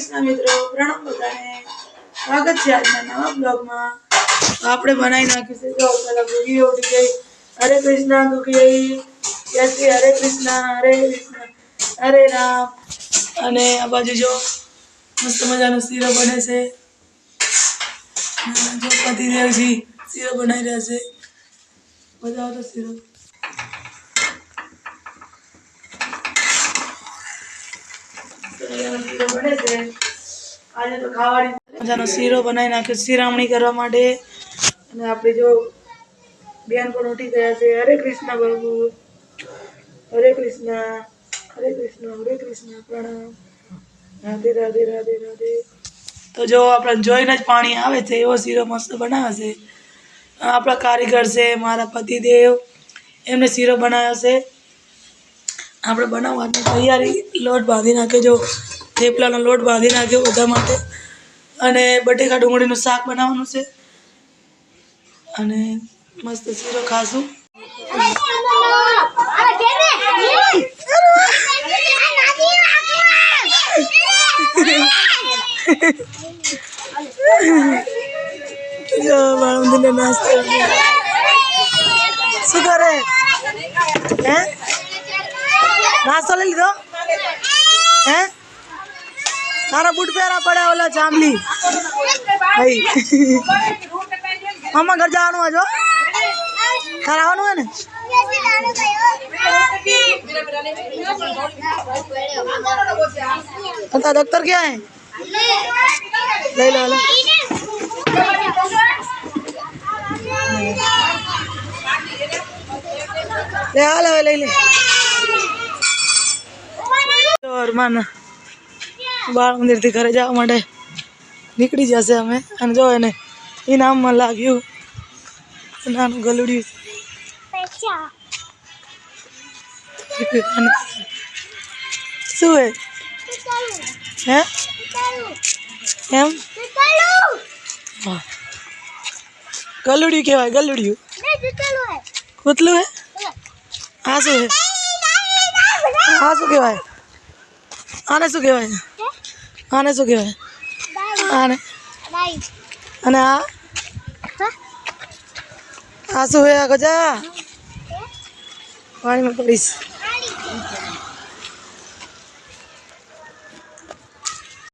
कृष्ण मित्रों प्रणाम बधाने स्वागत है आज नवा ब्लॉग में। आपणे बनाई नाख्યું છે જો પેલા ભૂગી ઉઠી ગઈ हरे कृष्णा दुखी यसी हरे कृष्णा हरे राम અને આ બાજુ જો મસ્ત મજાનો શીરો બને છે જો પતિદેવજી શીરો બનાવી રહ્યા છે બતાવો તો શીરો बने से आज तो खावाड़ी मजानो सीरो बनाई नाख्यो सीरामणी करवा माटे અને આપણે જો બેન પણ ઉઠી ગયા છે હરે કૃષ્ણ બાબુ હરે કૃષ્ણ પ્રણામ રાધે રાધે રાધે રાધે। તો જો આપણે જોઈને જ પાણી આવે છે એવો શીરો મસ્ત બનાવે છે આપણા કારીગર છે મારા પતિદેવ એમને શીરો બનાવ્યો છે। આપણે બનાવવાની તૈયારી લોટ બાંધી નાખ્યો જો થેપલાનો લોટ બાંધી નાખ્યો બધા માટે અને બટેકા ડુંગળીનું શાક બનાવવાનું છે અને મસ્ત શીરો ખાશું। જો બાળમંદિરનો નાસ્તો શું કરે હે नाश्ता ले लीधो हैं तारा बूट पेरा पड़ा वाला जामली भाई मामा घर जानो आजो तारा आनो है ने अंता डॉक्टर क्या है ले लो ले आ ले ले और मन बाल मंदिर थी घरे जावा माटे निकली जैसे हमें अने जो एने इनाम में लाग्यू नानु गलुड़िયું શું હે હે એમ ગલુડિયું કહેવાય ગલુડિયું કૂતલું હે આ શું હે આ શું કહેવાય आने शू कहवाय आने शू कहवाय आने अने आ शू है आगो जा पानी में पड़ीश।